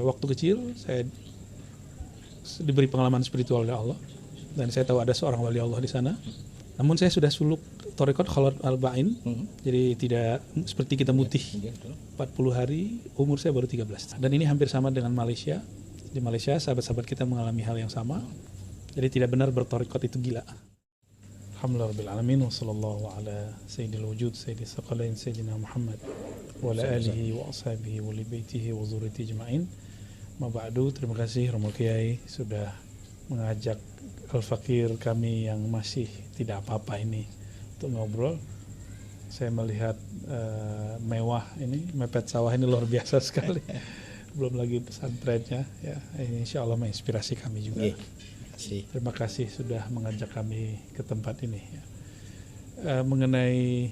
Waktu kecil saya diberi pengalaman spiritual oleh Allah dan saya tahu ada seorang wali Allah di sana. Namun saya sudah suluk thariqat Khalat Al-Ba'in. Jadi tidak seperti kita mutih 40 hari, umur saya baru 13. Dan ini hampir sama dengan Malaysia. Di Malaysia sahabat-sahabat kita mengalami hal yang sama. Jadi tidak benar berthariqat itu gila. Alhamdulillah rabbil alamin wa sallallahu ala sayyidil wujud sayyidil saqalain sayyidina Muhammad wa ala alihi wa ashabihi wa li baitihi wa zurriyyatihi ajma'in. Ma ba'du, terima kasih Romo Kiai sudah mengajak Al-Fakir kami yang masih tidak apa-apa ini untuk ngobrol. Saya melihat mewah ini, mepet sawah ini luar biasa sekali. Belum lagi pesantrennya ya, ini insya Allah menginspirasi kami juga. Terima kasih sudah mengajak kami ke tempat ini ya. Mengenai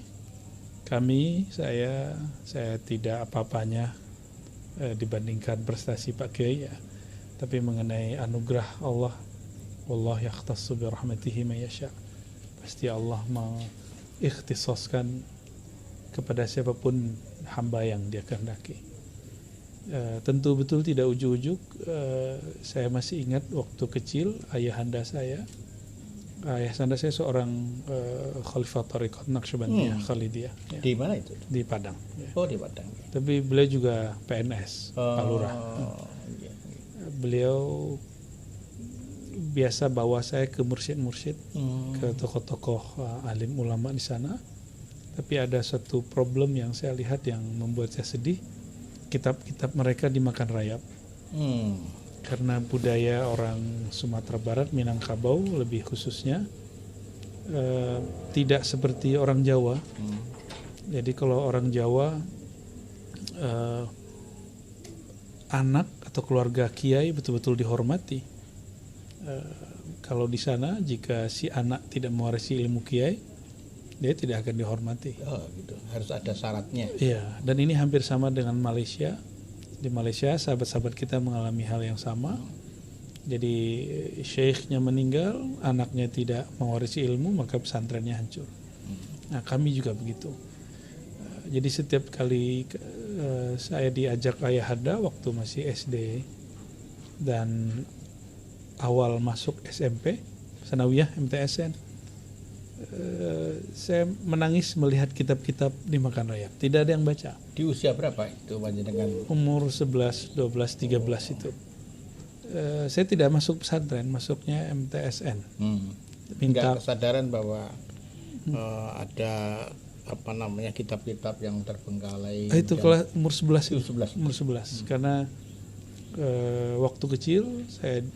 kami, saya tidak apa-apanya dibandingkan prestasi Pak Kiai ya. Tapi mengenai anugerah Allah, wallah yakhtassu bi rahmatihi may yasha. Pasti Allah mengikhtisaskan kepada siapapun hamba yang Dia kehendaki. Tentu betul tidak ujuk-ujuk. Saya masih ingat waktu kecil ayahanda saya seorang Khalifah Thariqat Naqsyabandiyah Khalidiyah ya. Di mana itu? Di Padang ya. Oh, di Padang. Tapi beliau juga PNS Pak Lurah. Iya. Beliau biasa bawa saya ke mursyid-mursyid, ke tokoh-tokoh alim ulama di sana. Tapi ada satu problem yang saya lihat yang membuat saya sedih. Kitab-kitab mereka dimakan rayap. Karena budaya orang Sumatera Barat, Minangkabau lebih khususnya, tidak seperti orang Jawa. Jadi kalau orang Jawa, anak atau keluarga kiai betul-betul dihormati. Kalau di sana jika si anak tidak mewarisi ilmu kiai, dia tidak akan dihormati. Oh, gitu. Harus ada syaratnya. Iya, dan ini hampir sama dengan Malaysia. Di Malaysia sahabat-sahabat kita mengalami hal yang sama. Jadi syekhnya meninggal, anaknya tidak mewarisi ilmu, maka pesantrennya hancur. Nah, kami juga begitu. Jadi setiap kali saya diajak ayahanda waktu masih SD dan awal masuk SMP, Sanawiyah, MTSN, saya menangis melihat kitab-kitab dimakan rayap. Tidak ada yang baca. Di usia berapa itu panjenengan? Umur 11, 12, 13 itu. Saya tidak masuk pesantren, masuknya MTSN. Enggak kesadaran bahwa ada kitab-kitab yang terbengkalai. Itu kalau umur 11 itu. 11. Umur 11. Karena waktu kecil saya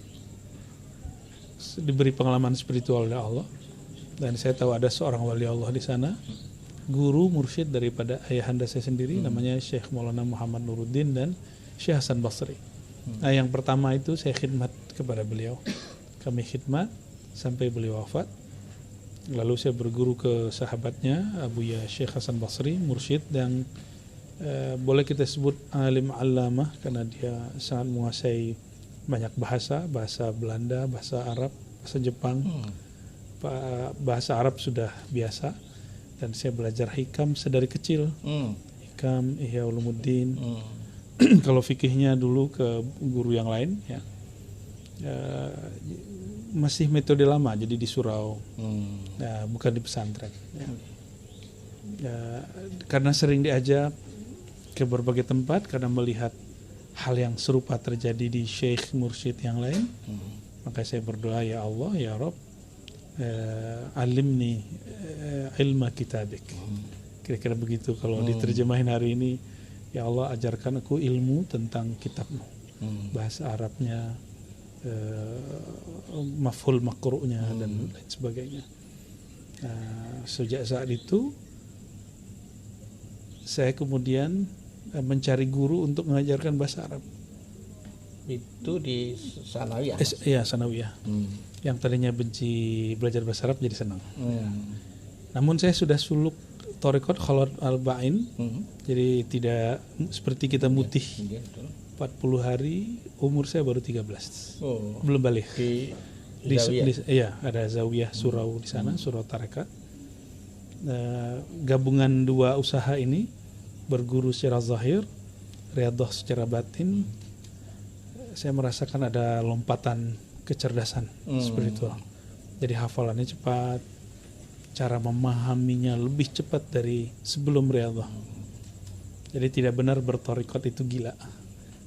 diberi pengalaman spiritual oleh Allah. Dan saya tahu ada seorang wali Allah di sana, guru mursyid daripada ayahanda saya sendiri, namanya Syekh Maulana Muhammad Nuruddin dan Syekh Hasan Basri. Nah, yang pertama itu saya khidmat kepada beliau. Kami khidmat sampai beliau wafat. Lalu saya berguru ke sahabatnya Abuya Syekh Hasan Basri, mursyid, dan boleh kita sebut alim allamah karena dia sangat menguasai banyak bahasa Belanda, bahasa Arab, bahasa Jepang. Bahasa Arab sudah biasa, dan saya belajar hikam sedari kecil. Hikam, Ihya Ulumuddin. Kalau fikihnya dulu ke guru yang lain ya. Masih metode lama, jadi di surau. Bukan di pesantren ya. Karena sering diajak ke berbagai tempat, karena melihat hal yang serupa terjadi di syekh mursyid yang lain, maka saya berdoa, ya Allah, ya Rabb, alimni ilma kitabik. Kira-kira begitu kalau diterjemahin hari ini. Ya Allah, ajarkan aku ilmu tentang kitabmu. Bahasa Arabnya, mafhul makru'nya dan lain sebagainya. Sejak saat itu saya kemudian mencari guru untuk mengajarkan bahasa Arab. Itu di Sanawiyah? Iya, Sanawiyah. Yang tadinya benci belajar bahasa Arab jadi senang. Namun saya sudah suluk thariqat Khalat Al-Ba'in. Jadi tidak seperti kita mutih 40 hari, umur saya baru 13. Belum balik. Iya, ada Zawiyah Surau di sana, Surau Tarekat. Gabungan dua usaha ini, berguru secara zahir, riyadhah secara batin, saya merasakan ada lompatan kecerdasan spiritual. Jadi hafalannya cepat, cara memahaminya lebih cepat dari sebelum riyadhah. Jadi tidak benar bertorikot itu gila.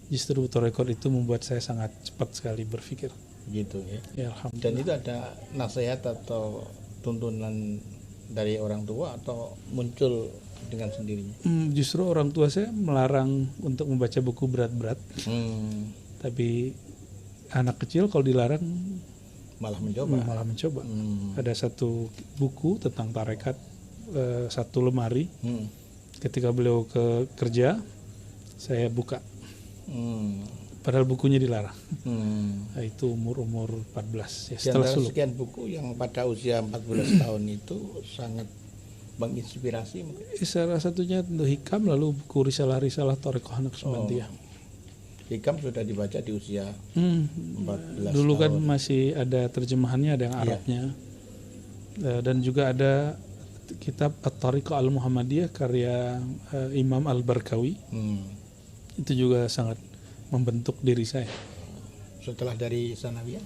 Justru torikot itu membuat saya sangat cepat sekali berpikir. Gitu ya. Ya, Dan itu ada nasihat atau tuntunan dari orang tua atau muncul dengan sendirinya? Justru orang tua saya melarang untuk membaca buku berat-berat. Tapi anak kecil kalau dilarang malah mencoba. Ada satu buku tentang tarekat, satu lemari. Ketika beliau ke kerja, saya buka. Padahal bukunya dilarang. Itu umur 14 ya, setelah suluk. Sekian buku yang pada usia 14 tahun itu sangat menginspirasi. Salah satunya untuk Hikam, lalu buku risalah-risalah Thariqah Naqsabandiyah. Hikam sudah dibaca di usia 14 dulu tahun. Kan masih ada terjemahannya, ada yang Arabnya. Dan juga ada kitab At-Thariqah Al-Muhammadiyah karya Imam Al-Barkawi. Itu juga sangat membentuk diri saya. Setelah dari sanawiyah?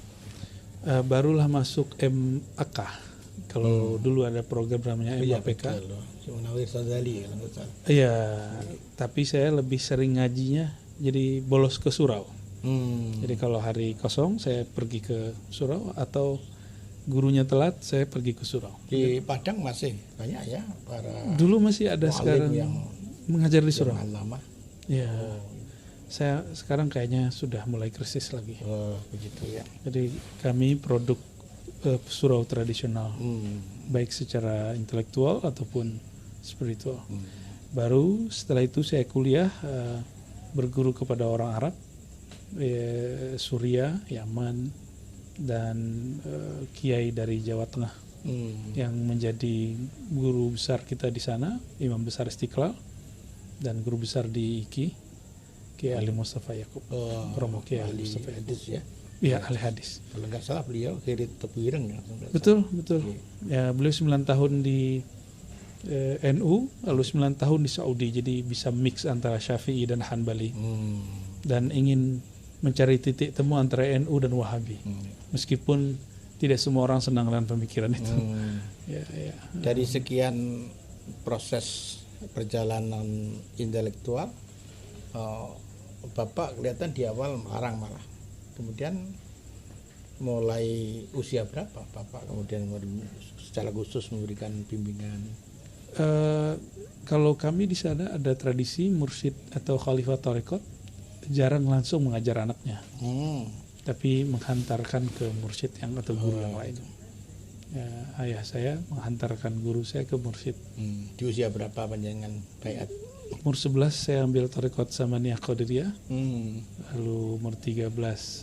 Barulah masuk MAK. Kalau dulu ada program namanya MAPK. Munawir Sazali kalau nggak salah. Iya, tapi saya lebih sering ngajinya jadi bolos ke surau. Jadi kalau hari kosong saya pergi ke surau, atau gurunya telat saya pergi ke surau. Di Padang masih banyak ya para dulu masih ada sekarang yang mengajar di surau. lama. Iya. Saya sekarang kayaknya sudah mulai krisis lagi. Begitu ya. Jadi kami produk surau tradisional, baik secara intelektual ataupun spiritual. Baru setelah itu saya kuliah, berguru kepada orang Arab, Suria, Yaman, dan kiai dari Jawa Tengah yang menjadi guru besar kita di sana, Imam Besar Istiqlal, dan guru besar di IKI, Kiai Ali Mustafa Yakub, Romo Kiai Ali Mustafa Yakub. Ya. Iya, ahli hadis. Kalau nggak salah beliau kiri Tebuireng ya. Betul. Ya, beliau 9 tahun di NU, lalu 9 tahun di Saudi, jadi bisa mix antara Syafi'i dan Hanbali. Dan ingin mencari titik temu antara NU dan Wahabi. Meskipun tidak semua orang senang dengan pemikiran itu. Ya. Dari sekian proses perjalanan intelektual, Bapak kelihatan di awal melarang malah. Kemudian mulai usia berapa Bapak kemudian secara khusus memberikan bimbingan? Kalau kami di sana ada tradisi mursyid atau khalifah tarekat jarang langsung mengajar anaknya, tapi menghantarkan ke mursyid yang atau guru yang lain. Ya, ayah saya menghantarkan guru saya ke mursyid. Di usia berapa panjangan baiat? Umur 11 saya ambil tarekat Samaniyah Qadiriyah, lalu umur 13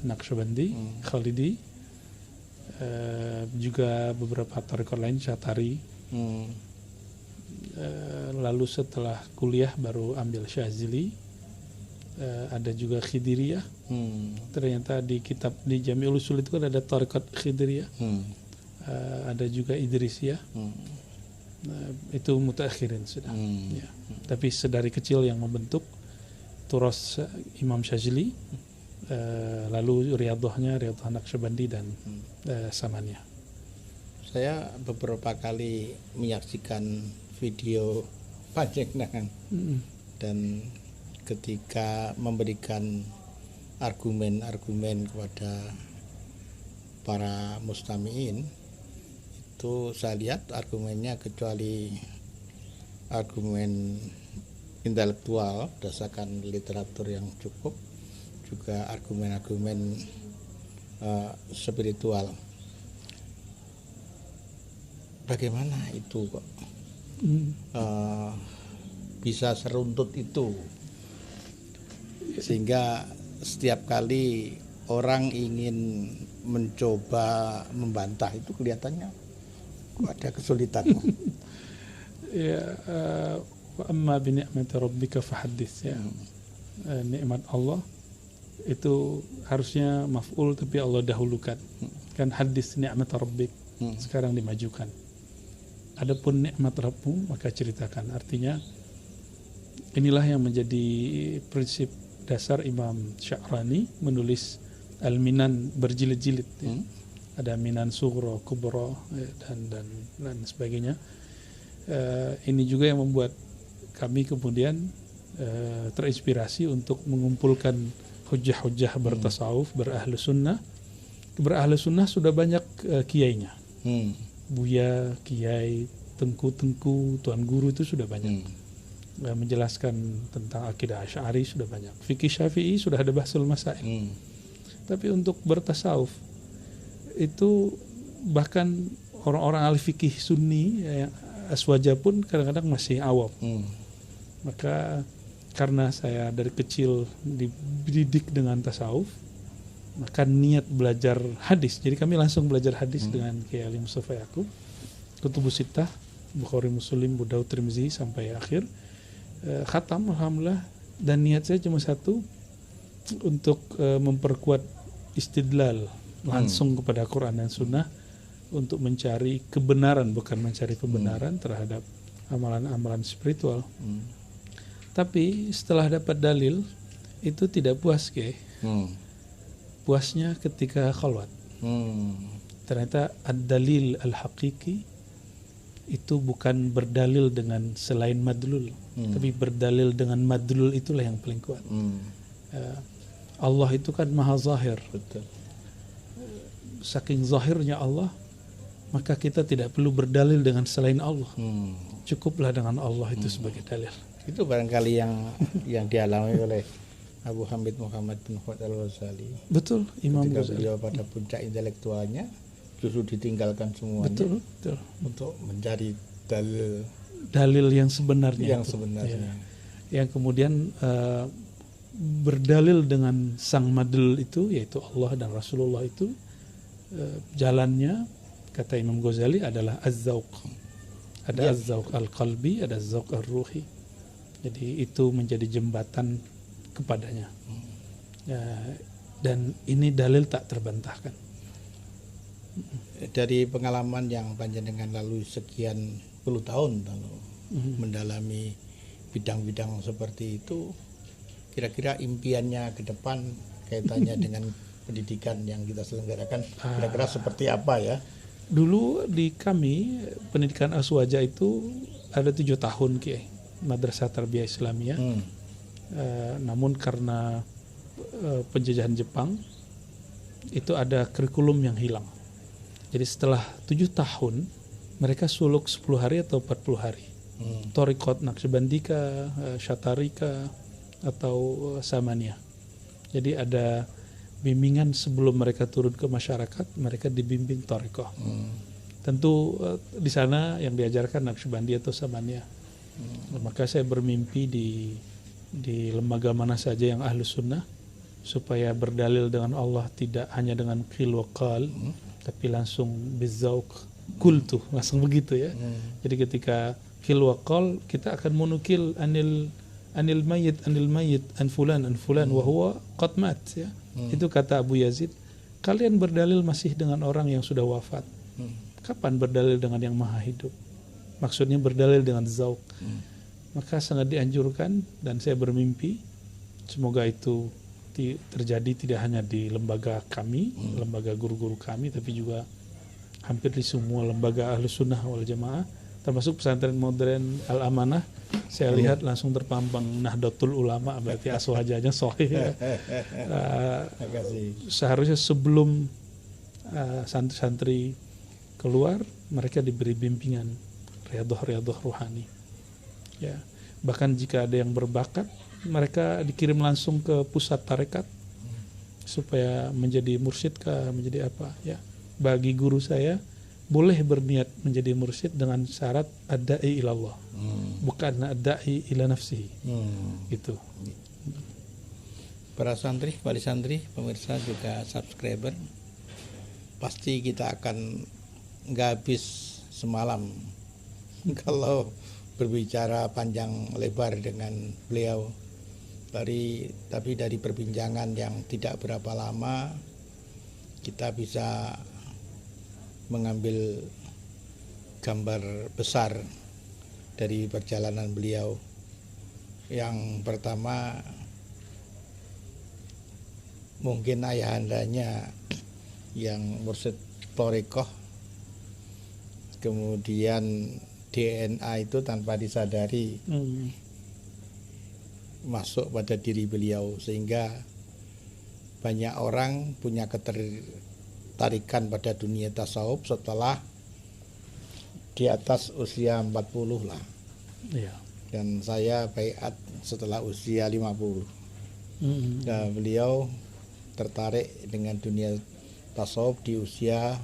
Naqsyabandi, Khalidi, juga beberapa tarekat lain, Syatari. Lalu setelah kuliah baru ambil Syazili, ada juga Khidiriyah. Ternyata di kitab di Jami'ul Usul itu kan ada tarekat Khidiriyah, ada juga Idrisiyah. Itu mutakhirin sudah. Ya. Tapi sedari kecil yang membentuk turas Imam Syazili, lalu riyadhahnya Riyadhah Naqsyabandi dan Samaniyah. Saya beberapa kali menyaksikan video panjenengan dan ketika memberikan argumen-argumen kepada para mustami'in, itu saya lihat argumennya kecuali argumen intelektual berdasarkan literatur yang cukup, juga argumen-argumen spiritual. Bagaimana itu kok bisa seruntut itu sehingga setiap kali orang ingin mencoba membantah itu kelihatannya ada kesulitan. Ya, wa amma bi ni'mati rabbika fahaddits, ya. Nikmat Allah itu harusnya maf'ul tapi Allah dahulukan. Kan hadis nikmat rabbik sekarang dimajukan. Adapun nikmat Rabbmu maka ceritakan. Artinya inilah yang menjadi prinsip dasar Imam Sya'rani menulis Al-Minan berjilid-jilid ya. Ada Minan Sughra, Kubra ya, dan sebagainya. Ini juga yang membuat kami kemudian terinspirasi untuk mengumpulkan hujah-hujah bertasawuf, berahlu sunnah. Berahlu sunnah sudah banyak kiainya. Buya, kiai, tengku, tuan guru itu sudah banyak. Menjelaskan tentang akidah Asy'ari sudah banyak. Fikih Syafi'i sudah ada Bahsul Masail. Tapi untuk bertasawuf itu bahkan orang-orang ahli fikih Sunni yang aswaja pun kadang-kadang masih awam. Maka karena saya dari kecil dididik dengan tasawuf, maka niat belajar hadis. Jadi kami langsung belajar hadis dengan Kiai Ali Mustafa Yaqub, Kutubus Sittah, Bukhari, Muslim, Abu Daud, Tirmizi sampai akhir. Khatam alhamdulillah, dan niat saya cuma satu, untuk memperkuat istidlal langsung kepada Quran dan Sunnah untuk mencari kebenaran, bukan mencari pembenaran terhadap amalan-amalan spiritual. Tapi setelah dapat dalil itu tidak puas, puasnya ketika khalwat. Ternyata ad-dalil al-haqiqi itu bukan berdalil dengan selain madlul, tapi berdalil dengan madlul, itulah yang paling kuat. Allah itu kan maha zahir. Betul. Saking zahirnya Allah, maka kita tidak perlu berdalil dengan selain Allah. Cukuplah dengan Allah itu sebagai dalil. Itu barangkali yang dialami oleh Abu Hamid Muhammad bin Fuad Al-Ghazali. Betul, Imam Ketika Ghazali. beliau pada puncak intelektualnya, justru ditinggalkan semuanya. Betul. Untuk mencari Dalil yang sebenarnya. sebenarnya. Yang kemudian berdalil dengan sang madlul itu, yaitu Allah dan Rasulullah itu, jalannya kata Imam Ghazali adalah az-zauq. Ada az-zauq al-qalbi, ada az-zauq ar-ruhi. Jadi itu menjadi jembatan kepadanya. Dan ini dalil tak terbantahkan. Dari pengalaman yang panjenengan lalu sekian puluh tahun lalu mendalami bidang-bidang seperti itu, kira-kira impiannya ke depan kaitannya dengan pendidikan yang kita selenggarakan kira-kira seperti apa ya? Dulu di kami pendidikan aswaja itu ada 7 tahun Kiai, Madrasah Tarbiyah Islamiyah. Namun karena penjajahan Jepang itu ada kurikulum yang hilang. Jadi setelah 7 tahun mereka suluk 10 hari atau 40 hari. Thariqat Naqsyabandika, Syatarika atau Samaniyah. Jadi ada bimbingan sebelum mereka turun ke masyarakat, mereka dibimbing thariqah. Tentu di sana yang diajarkan Naqsyabandi atau Samaniyah. Maka saya bermimpi di lembaga mana saja yang ahlus sunnah, supaya berdalil dengan Allah tidak hanya dengan qil wa qal, tapi langsung bizauq, kultu, langsung begitu ya. Jadi ketika qil wa qal, kita akan menukil anil mayyit an fulan wa huwa qad mat ya. Itu kata Abu Yazid, kalian berdalil masih dengan orang yang sudah wafat. Kapan berdalil dengan yang maha hidup? Maksudnya berdalil dengan zauq. Maka sangat dianjurkan, dan saya bermimpi semoga itu terjadi tidak hanya di lembaga kami, lembaga guru-guru kami, tapi juga hampir di semua lembaga Ahlus Sunnah wal Jamaah, termasuk pesantren modern Al-Amanah. Saya lihat langsung terpampang Nahdlatul Ulama, berarti aswajanya sahih. Seharusnya sebelum santri-santri keluar, mereka diberi bimbingan riyadhah ruhani. Ya, bahkan jika ada yang berbakat, mereka dikirim langsung ke pusat tarekat supaya menjadi mursyid kah, menjadi apa ya. Bagi guru saya boleh berniat menjadi mursyid dengan syarat ad-da'i ilallah, bukan ad-da'i ila nafsihi. Gitu. Para santri, wali santri, pemirsa juga subscriber, pasti kita akan nggak habis semalam kalau berbicara panjang lebar dengan beliau. Tapi dari perbincangan yang tidak berapa lama, kita bisa mengambil gambar besar dari perjalanan beliau. Yang pertama, mungkin ayahandanya yang mursyid thariqah, kemudian DNA itu tanpa disadari masuk pada diri beliau, sehingga banyak orang punya ketertarikan pada dunia tasawuf setelah di atas usia 40 lah. Iya. Dan saya baiat setelah usia 50. Nah, beliau tertarik dengan dunia tasawuf di usia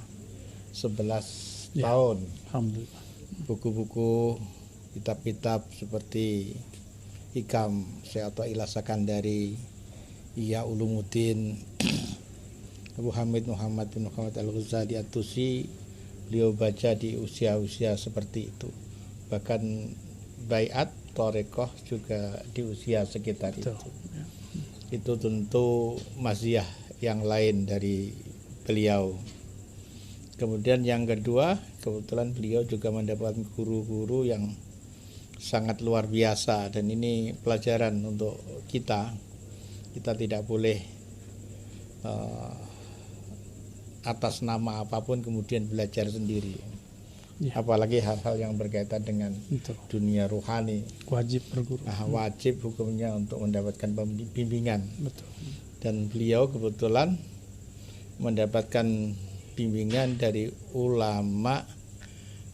11 tahun. Alhamdulillah. Buku-buku, kitab-kitab seperti Hikam Syekh Athaillah Sakandari, Ihya Ulumuddin, Abu Hamid Muhammad bin Muhammad Al-Ghazali At-Tusi, beliau baca di usia-usia seperti itu. Bahkan baiat thariqah juga di usia sekitar itu. Itu tentu maziyah yang lain dari beliau. Kemudian yang kedua, kebetulan beliau juga mendapat guru-guru yang sangat luar biasa, dan ini pelajaran untuk kita. Kita tidak boleh atas nama apapun kemudian belajar sendiri. Apalagi hal-hal yang berkaitan dengan dunia ruhani. Wajib berguru. Wajib hukumnya untuk mendapatkan bimbingan. Betul. Dan beliau kebetulan mendapatkan bimbingan dari ulama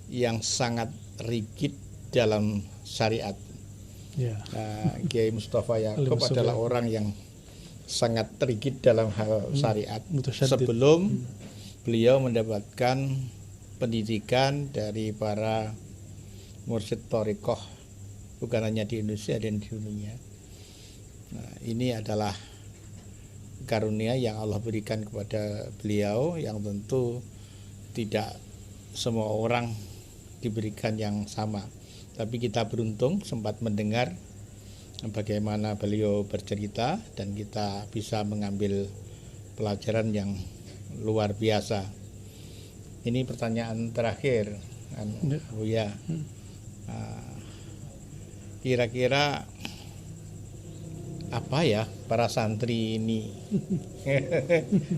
yang sangat rigid dalam syariat. Kiai Mustafa Yaakob adalah orang yang sangat rigid dalam hal syariat. Sebelum beliau mendapatkan pendidikan dari para mursyid thariqah, bukan hanya di Indonesia dan di dunia. Nah, ini adalah karunia yang Allah berikan kepada beliau, yang tentu tidak semua orang diberikan yang sama. Tapi kita beruntung sempat mendengar bagaimana beliau bercerita, dan kita bisa mengambil pelajaran yang luar biasa. Ini pertanyaan terakhir, Buya. Kira-kira apa ya para santri ini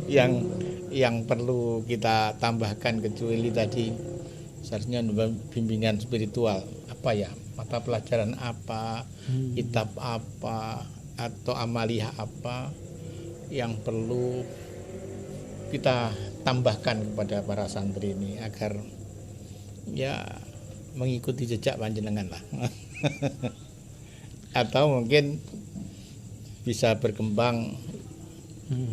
yang perlu kita tambahkan, kecuali tadi seharusnya bimbingan spiritual, apa ya, mata pelajaran apa, kitab apa, atau amaliyah apa yang perlu kita tambahkan kepada para santri ini agar ya mengikuti jejak panjenengan lah. Atau mungkin bisa berkembang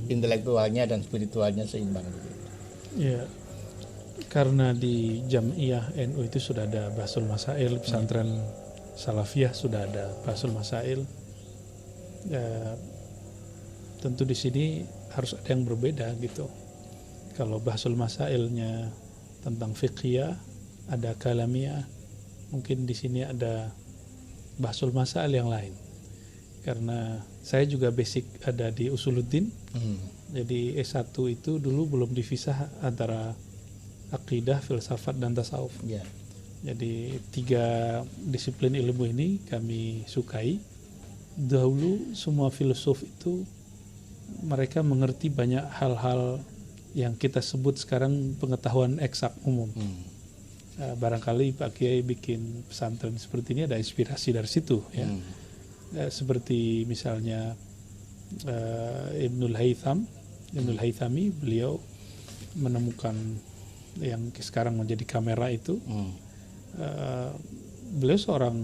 intelektualnya dan spiritualnya seimbang. Ya, karena di Jam'iyah NU itu sudah ada Bahsul Masail, pesantren Salafiyah sudah ada Bahsul Masail. Tentu di sini harus ada yang berbeda gitu. Kalau Bahsul Masailnya tentang fiqhiyah, ada kalamiyah, mungkin di sini ada Bahsul Masail yang lain. Karena saya juga basic ada di Usuluddin. Jadi S1 itu dulu belum dipisah antara akidah, filsafat, dan tasawuf. Jadi 3 disiplin ilmu ini kami sukai. Dahulu semua filsuf itu mereka mengerti banyak hal-hal yang kita sebut sekarang pengetahuan eksak umum. Barangkali Pak Kiai bikin pesantren seperti ini ada inspirasi dari situ, ya. Seperti misalnya Ibnul Haythami, beliau menemukan yang sekarang menjadi kamera itu. Beliau seorang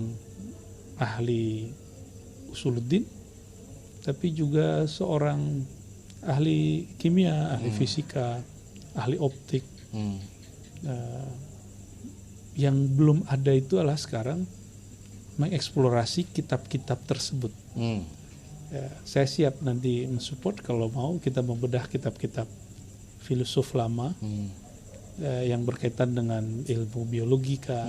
ahli usuluddin, tapi juga seorang ahli kimia, ahli fisika, ahli optik. Yang belum ada itu adalah sekarang mengeksplorasi kitab-kitab tersebut. Saya siap nanti mensupport kalau mau kita membedah kitab-kitab filosof lama yang berkaitan dengan ilmu biologika.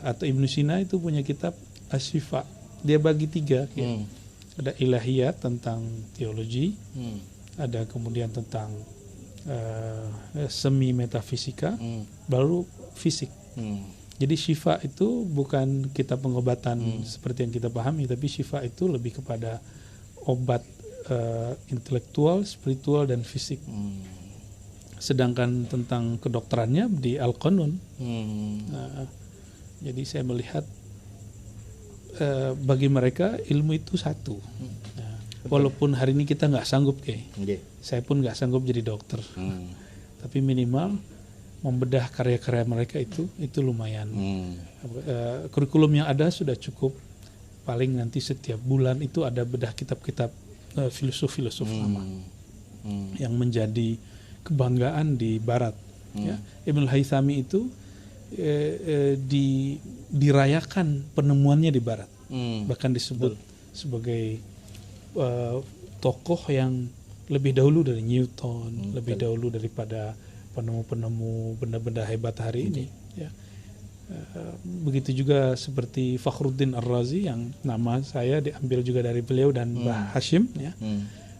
Atau Ibnu Sina itu punya kitab Asy-Syifa. Dia bagi 3. Ada ilahiyat tentang teologi, ada kemudian tentang semi metafisika, baru fisik. Jadi Syifa itu bukan kitab pengobatan seperti yang kita pahami, tapi Syifa itu lebih kepada obat intelektual, spiritual dan fisik. Sedangkan tentang kedokterannya di Al-Qanun. Jadi saya melihat bagi mereka ilmu itu satu. Walaupun hari ini kita nggak sanggup saya pun nggak sanggup jadi dokter. Tapi minimal membedah karya-karya mereka itu lumayan. Kurikulum yang ada sudah cukup. Paling nanti setiap bulan itu ada bedah kitab-kitab filosof lama yang menjadi kebanggaan di Barat. Ya. Ibnul Haythami itu dirayakan penemuannya di Barat, bahkan disebut sebagai tokoh yang lebih dahulu dari Newton, lebih dahulu daripada penemu-penemu benda-benda hebat hari ini. Ya. Begitu juga seperti Fakhruddin Ar-Razi yang nama saya diambil juga dari beliau dan Mbah Hashim. Ya.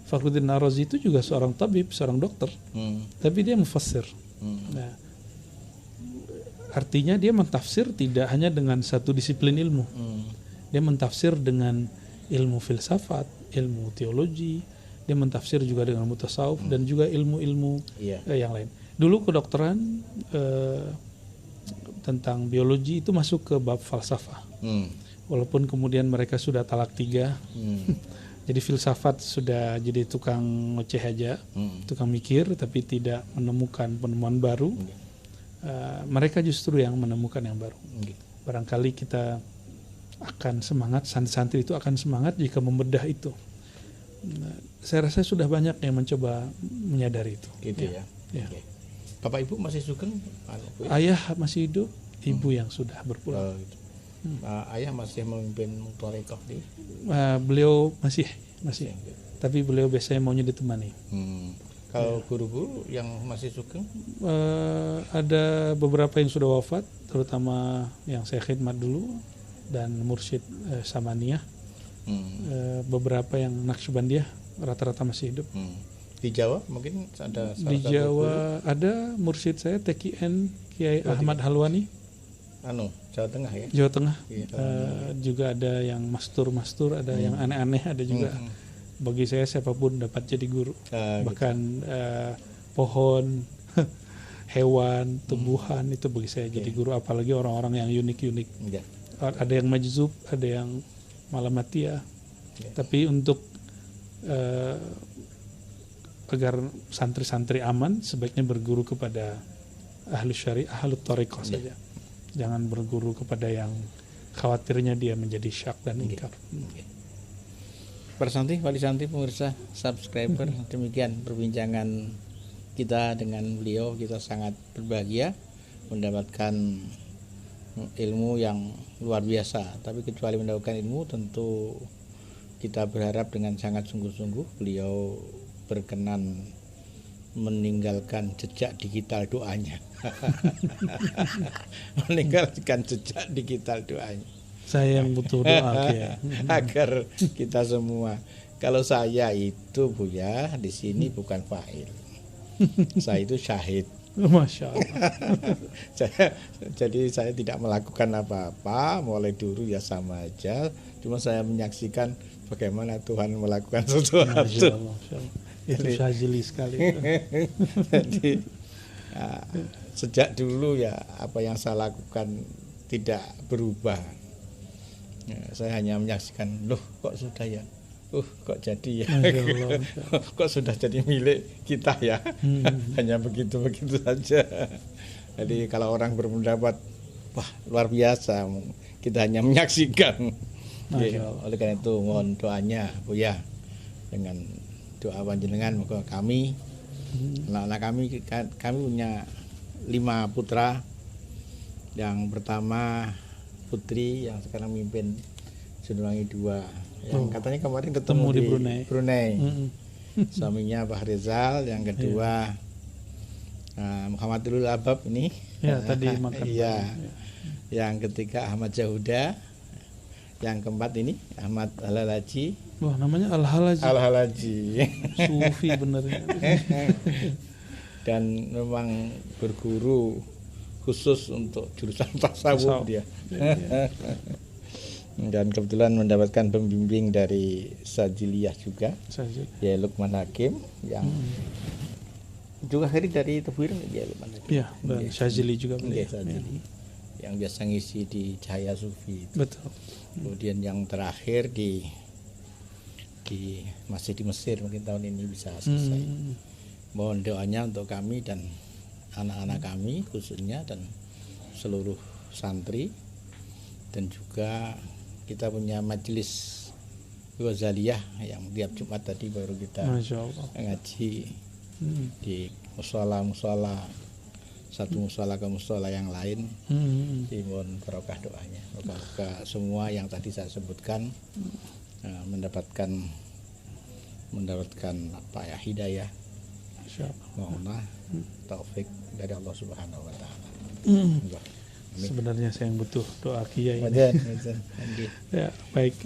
Fakhruddin Ar-Razi itu juga seorang tabib, seorang dokter, tapi dia mufassir. Nah, artinya dia mentafsir tidak hanya dengan satu disiplin ilmu, dia mentafsir dengan ilmu filsafat, ilmu teologi, dia mentafsir juga dengan mutasawuf dan juga ilmu-ilmu yang lain. Dulu kedokteran tentang biologi itu masuk ke bab falsafah. Walaupun kemudian mereka sudah talak 3. Jadi filsafat sudah jadi tukang ngoceh aja, tukang mikir tapi tidak menemukan penemuan baru. Mereka justru yang menemukan yang baru. Barangkali kita akan semangat, santri-santri itu akan semangat jika membedah itu. Saya rasa sudah banyak yang mencoba menyadari itu. Gitu ya. Okay. Bapak Ibu masih sugeng? Ayah masih hidup, ibu yang sudah berpulang. Gitu. Ayah masih memimpin Thariqah di? Beliau masih. Tapi beliau biasanya maunya ditemani. Kalau guru-guru yang masih sugeng? Ada beberapa yang sudah wafat, terutama yang saya khidmat dulu dan mursyid Samaniyah. Beberapa yang Naqsyabandiyah rata-rata masih hidup. Di Jawa mungkin ada salah di Jawa guru. Ada mursyid saya TKN Kiai Ahmad Halwani. Jawa Tengah ya. Jawa Tengah. Juga ada yang mastur, ada yang aneh-aneh, ada juga. Bagi saya siapapun dapat jadi guru. Bahkan pohon, hewan, tumbuhan itu bagi saya jadi guru. Apalagi orang-orang yang unik-unik. Ada yang majzub, ada yang malamatia. Tapi untuk agar santri-santri aman, sebaiknya berguru kepada ahli syariah, ahli thariqah saja. Jangan berguru kepada yang khawatirnya dia menjadi syak dan ingkar. Para santri, wali santri, pemirsa, subscriber, demikian perbincangan kita dengan beliau. Kita sangat berbahagia mendapatkan ilmu yang luar biasa. Tapi kecuali mendapatkan ilmu, tentu kita berharap dengan sangat sungguh-sungguh beliau berkenan meninggalkan jejak digital doanya. Meninggalkan jejak digital doanya. Saya yang butuh doa ya. Agar kita semua. Kalau saya itu Buya di sini bukan fa'il. Saya itu syahid. Masya Allah. Jadi saya tidak melakukan apa-apa, mulai dulu ya sama aja. Cuma saya menyaksikan bagaimana Tuhan melakukan sesuatu. Masya Allah. Itu syazili sekali. Jadi sejak dulu ya apa yang saya lakukan tidak berubah. Saya hanya menyaksikan, loh kok sudah ya, kok jadi ya, kok sudah jadi milik kita ya. Hanya begitu-begitu saja. Jadi kalau orang berpendapat, wah luar biasa, kita hanya menyaksikan. Oleh karena itu mohon doanya Buya, dengan doa panjenengan moga kami, anak-anak kami punya 5 putra. Yang pertama putri yang sekarang mimpin Sunwangi 2, yang katanya kemarin ketemu di Brunei. Suaminya Pak Rizal. Yang kedua Muhammadul Abab ini. Ya tadi makan. Iya. Yang ketiga Ahmad Jahuda. Yang keempat ini Ahmad Al-Halaji. Wah namanya Al-Halaji. Al-Halaji. Sufi benernya. Dan memang berguru khusus untuk jurusan tasawuf dia. Dan kebetulan mendapatkan pembimbing dari Sajiliyah juga, ya Lukman Hakim yang juga hari dari Tebuireng ya Lukman Hakim. Ya, dan Syazili juga beliau. Syazili. Yang biasa ngisi di Cahaya Sufi. Betul. Kemudian yang terakhir di masih di Mesir, mungkin tahun ini bisa selesai. Mohon doanya untuk kami dan anak-anak kami khususnya dan seluruh santri, dan juga kita punya majelis Ghazaliyah yang tiap Jumat tadi baru kita ngaji di musola satu musola ke musola yang lain. Mohon barokah doanya, barokah semua yang tadi saya sebutkan mendapatkan apa ya, hidayah, mohonlah taufik dari Allah Subhanahu wa taala. Sebenarnya saya yang butuh doa kiai. Ya, baik.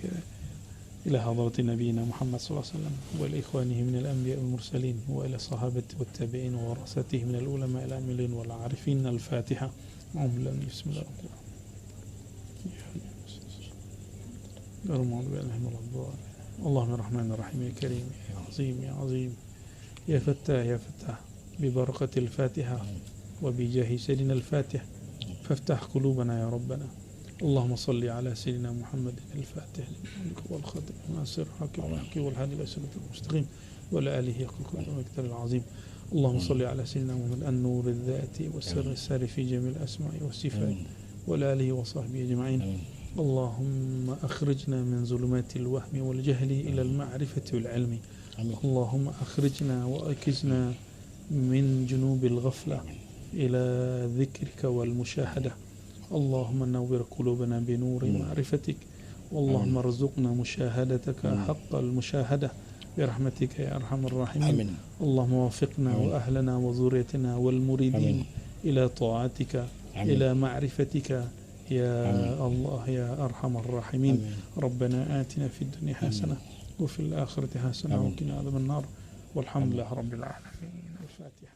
Ila hadrati nabiyina Muhammad sallallahu alaihi wasallam wa ila ikhwanihi min al-anbiya wal mursalin wa ila sahabati wat tabi'in wa warasatihi min al-ulama al amilin wal 'arifin. Al-Fatiha. Allahumma rahmanir rahim ya karim ya azim ya azim ya fattah ya fattah bi barakatil Fatiha wa bi jahi sayyidina al-Fatih فافتح قلوبنا يا ربنا. اللهم صل على سيدنا محمد الفاتح لما والخاتم ناصر حاكم الحق والهادي الى صراط المستقيم وعلى اله حق المقدار العظيم. اللهم صل على سيدنا محمد النور الذاتي والسر الساري في جميع الاسماء والصفات وعلى اله وصحبه اجمعين. اللهم اخرجنا من ظلمات الوهم والجهل الى المعرفه والعلم. اللهم اخرجنا واكزنا من جنوب الغفله إلى ذكرك والمشاهدة. اللهم نور قلوبنا بنور معرفتك، اللهم ارزقنا مشاهدتك حق المشاهدة برحمتك يا أرحم الراحمين. اللهم وفقنا وأهلنا وذريتنا والمريدين إلى طاعتك إلى معرفتك يا الله يا أرحم الراحمين. ربنا آتنا في الدنيا حسنة وفي الآخرة حسنة وقنا عذاب النار والحمد لله رب العالمين. الفاتحة.